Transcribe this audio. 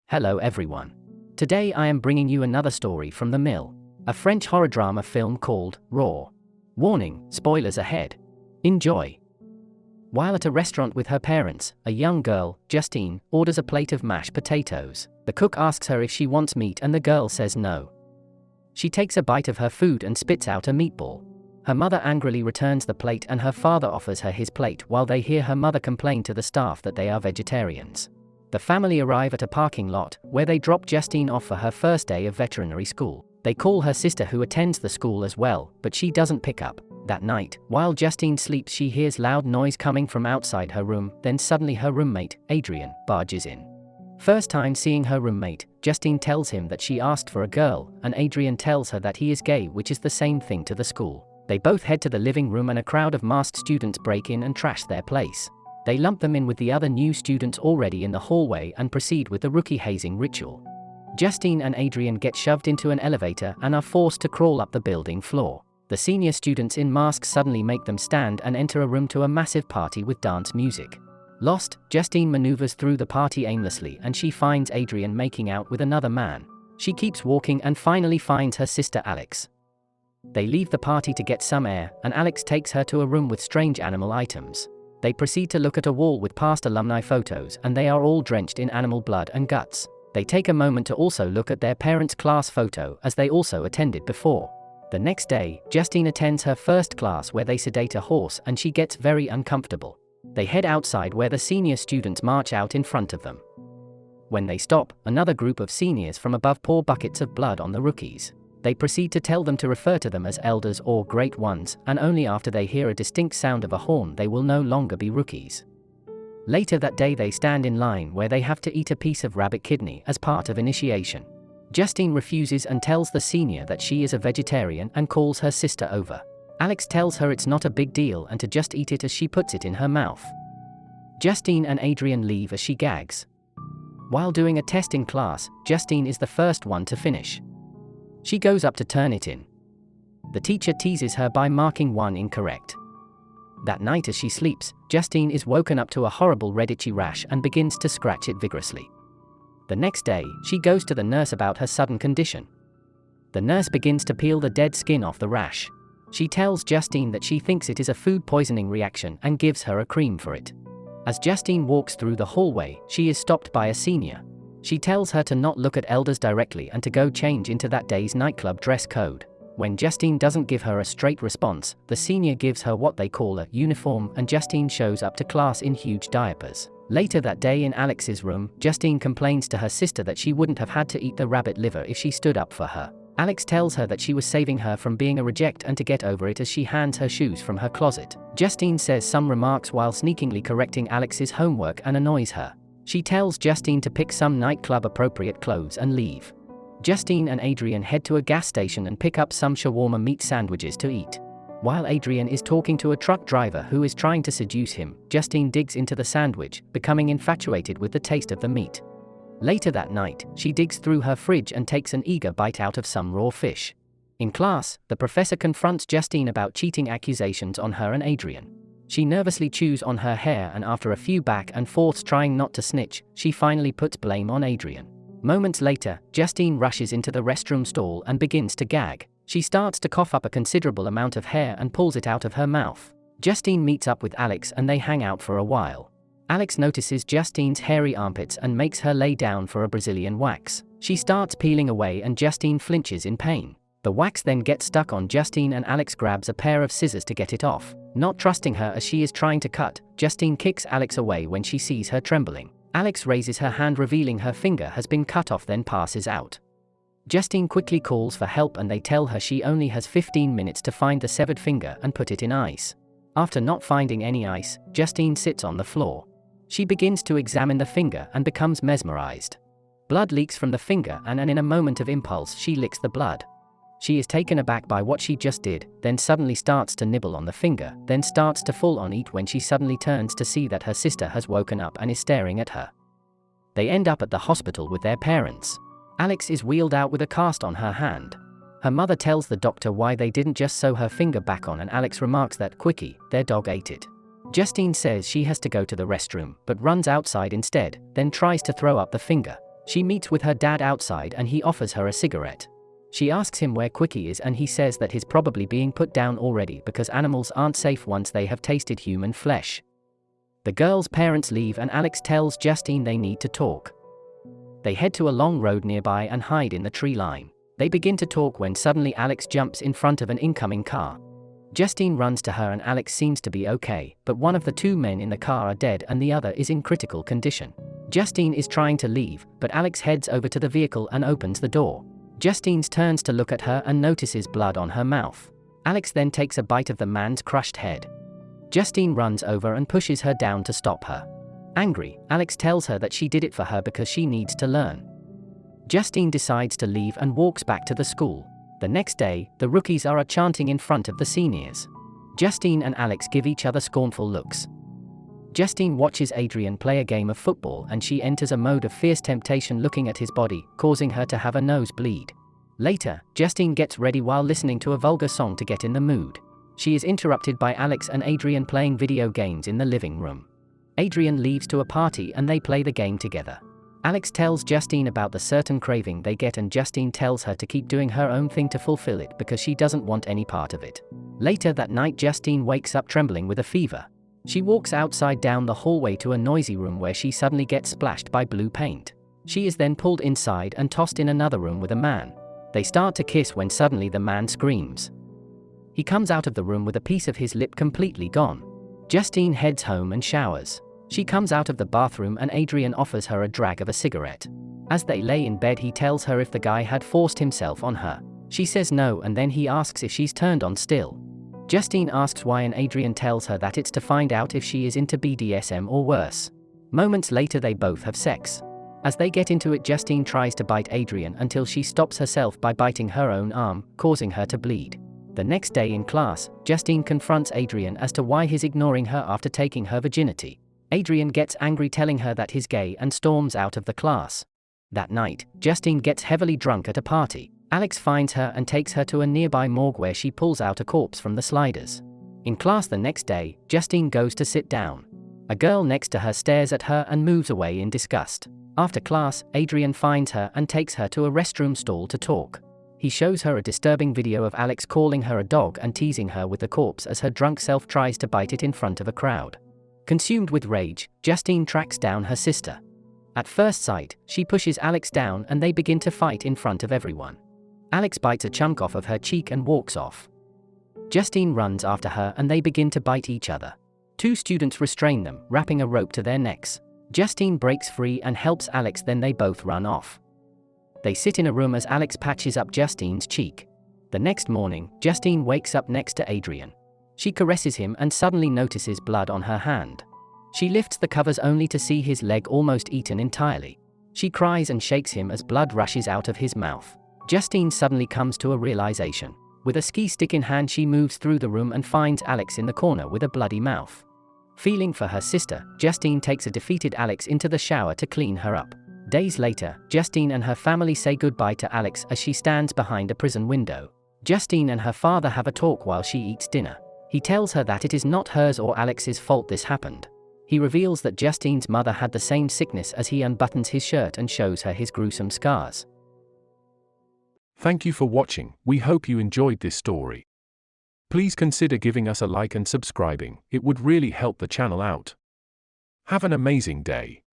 Hello everyone. Today I am bringing you another story from The Mill, a French horror drama film called Raw. Warning, spoilers ahead. Enjoy. While at a restaurant with her parents, a young girl, Justine, orders a plate of mashed potatoes. The cook asks her if she wants meat and the girl says no. She takes a bite of her food and spits out a meatball. Her mother angrily returns the plate and her father offers her his plate while they hear her mother complain to the staff that they are vegetarians. The family arrive at a parking lot, where they drop Justine off for her first day of veterinary school. They call her sister who attends the school as well, but she doesn't pick up. That night, while Justine sleeps, she hears loud noise coming from outside her room, then suddenly her roommate, Adrien, barges in. First time seeing her roommate, Justine tells him that she asked for a girl, and Adrien tells her that he is gay, which is the same thing to the school. They both head to the living room and a crowd of masked students break in and trash their place. They lump them in with the other new students already in the hallway and proceed with the rookie hazing ritual. Justine and Adrien get shoved into an elevator and are forced to crawl up the building floor. The senior students in masks suddenly make them stand and enter a room to a massive party with dance music. Lost, Justine maneuvers through the party aimlessly and she finds Adrien making out with another man. She keeps walking and finally finds her sister Alex. They leave the party to get some air, and Alex takes her to a room with strange animal items. They proceed to look at a wall with past alumni photos and they are all drenched in animal blood and guts. They take a moment to also look at their parents' class photo as they also attended before. The next day, Justine attends her first class where they sedate a horse and she gets very uncomfortable. They head outside where the senior students march out in front of them. When they stop, another group of seniors from above pour buckets of blood on the rookies. They proceed to tell them to refer to them as elders or great ones, and only after they hear a distinct sound of a horn they will no longer be rookies. Later that day they stand in line where they have to eat a piece of rabbit kidney as part of initiation. Justine refuses and tells the senior that she is a vegetarian and calls her sister over. Alex tells her it's not a big deal and to just eat it as she puts it in her mouth. Justine and Adrien leave as she gags. While doing a test in class, Justine is the first one to finish. She goes up to turn it in. The teacher teases her by marking one incorrect. That night as she sleeps, Justine is woken up to a horrible red itchy rash and begins to scratch it vigorously. The next day, she goes to the nurse about her sudden condition. The nurse begins to peel the dead skin off the rash. She tells Justine that she thinks it is a food poisoning reaction and gives her a cream for it. As Justine walks through the hallway, she is stopped by a senior. She tells her to not look at elders directly and to go change into that day's nightclub dress code. When Justine doesn't give her a straight response, the senior gives her what they call a uniform and Justine shows up to class in huge diapers. Later that day in Alex's room, Justine complains to her sister that she wouldn't have had to eat the rabbit liver if she stood up for her. Alex tells her that she was saving her from being a reject and to get over it as she hands her shoes from her closet. Justine says some remarks while sneakingly correcting Alex's homework and annoys her. She tells Justine to pick some nightclub appropriate clothes and leave. Justine and Adrien head to a gas station and pick up some shawarma meat sandwiches to eat. While Adrien is talking to a truck driver who is trying to seduce him, Justine digs into the sandwich, becoming infatuated with the taste of the meat. Later that night, she digs through her fridge and takes an eager bite out of some raw fish. In class, the professor confronts Justine about cheating accusations on her and Adrien. She nervously chews on her hair and after a few back and forths trying not to snitch, she finally puts blame on Adrien. Moments later, Justine rushes into the restroom stall and begins to gag. She starts to cough up a considerable amount of hair and pulls it out of her mouth. Justine meets up with Alex and they hang out for a while. Alex notices Justine's hairy armpits and makes her lay down for a Brazilian wax. She starts peeling away and Justine flinches in pain. The wax then gets stuck on Justine and Alex grabs a pair of scissors to get it off. Not trusting her as she is trying to cut, Justine kicks Alex away when she sees her trembling. Alex raises her hand revealing her finger has been cut off then passes out. Justine quickly calls for help and they tell her she only has 15 minutes to find the severed finger and put it in ice. After not finding any ice, Justine sits on the floor. She begins to examine the finger and becomes mesmerized. Blood leaks from the finger and in a moment of impulse she licks the blood. She is taken aback by what she just did, then suddenly starts to nibble on the finger, then starts to full on eat when she suddenly turns to see that her sister has woken up and is staring at her. They end up at the hospital with their parents. Alex is wheeled out with a cast on her hand. Her mother tells the doctor why they didn't just sew her finger back on and Alex remarks that quickie, their dog ate it. Justine says she has to go to the restroom, but runs outside instead, then tries to throw up the finger. She meets with her dad outside and he offers her a cigarette. She asks him where Quickie is and he says that he's probably being put down already because animals aren't safe once they have tasted human flesh. The girl's parents leave and Alex tells Justine they need to talk. They head to a long road nearby and hide in the tree line. They begin to talk when suddenly Alex jumps in front of an incoming car. Justine runs to her and Alex seems to be okay, but one of the two men in the car are dead and the other is in critical condition. Justine is trying to leave, but Alex heads over to the vehicle and opens the door. Justine turns to look at her and notices blood on her mouth. Alex then takes a bite of the man's crushed head. Justine runs over and pushes her down to stop her. Angry, Alex tells her that she did it for her because she needs to learn. Justine decides to leave and walks back to the school. The next day, the rookies are chanting in front of the seniors. Justine and Alex give each other scornful looks. Justine watches Adrian play a game of football and she enters a mode of fierce temptation looking at his body, causing her to have a nosebleed. Later, Justine gets ready while listening to a vulgar song to get in the mood. She is interrupted by Alex and Adrian playing video games in the living room. Adrian leaves to a party and they play the game together. Alex tells Justine about the certain craving they get and Justine tells her to keep doing her own thing to fulfill it because she doesn't want any part of it. Later that night, Justine wakes up trembling with a fever. She walks outside down the hallway to a noisy room where she suddenly gets splashed by blue paint. She is then pulled inside and tossed in another room with a man. They start to kiss when suddenly the man screams. He comes out of the room with a piece of his lip completely gone. Justine heads home and showers. She comes out of the bathroom and Adrian offers her a drag of a cigarette. As they lay in bed, he tells her if the guy had forced himself on her. She says no and then he asks if she's turned on still. Justine asks why and Adrian tells her that it's to find out if she is into BDSM or worse. Moments later they both have sex. As they get into it, Justine tries to bite Adrian until she stops herself by biting her own arm, causing her to bleed. The next day in class, Justine confronts Adrian as to why he's ignoring her after taking her virginity. Adrian gets angry, telling her that he's gay and storms out of the class. That night, Justine gets heavily drunk at a party. Alex finds her and takes her to a nearby morgue where she pulls out a corpse from the sliders. In class the next day, Justine goes to sit down. A girl next to her stares at her and moves away in disgust. After class, Adrian finds her and takes her to a restroom stall to talk. He shows her a disturbing video of Alex calling her a dog and teasing her with the corpse as her drunk self tries to bite it in front of a crowd. Consumed with rage, Justine tracks down her sister. At first sight, she pushes Alex down and they begin to fight in front of everyone. Alex bites a chunk off of her cheek and walks off. Justine runs after her and they begin to bite each other. Two students restrain them, wrapping a rope to their necks. Justine breaks free and helps Alex, then they both run off. They sit in a room as Alex patches up Justine's cheek. The next morning, Justine wakes up next to Adrian. She caresses him and suddenly notices blood on her hand. She lifts the covers only to see his leg almost eaten entirely. She cries and shakes him as blood rushes out of his mouth. Justine suddenly comes to a realization. With a ski stick in hand, she moves through the room and finds Alex in the corner with a bloody mouth. Feeling for her sister, Justine takes a defeated Alex into the shower to clean her up. Days later, Justine and her family say goodbye to Alex as she stands behind a prison window. Justine and her father have a talk while she eats dinner. He tells her that it is not hers or Alex's fault this happened. He reveals that Justine's mother had the same sickness as he unbuttons his shirt and shows her his gruesome scars. Thank you for watching. We hope you enjoyed this story. Please consider giving us a like and subscribing. It would really help the channel out. Have an amazing day.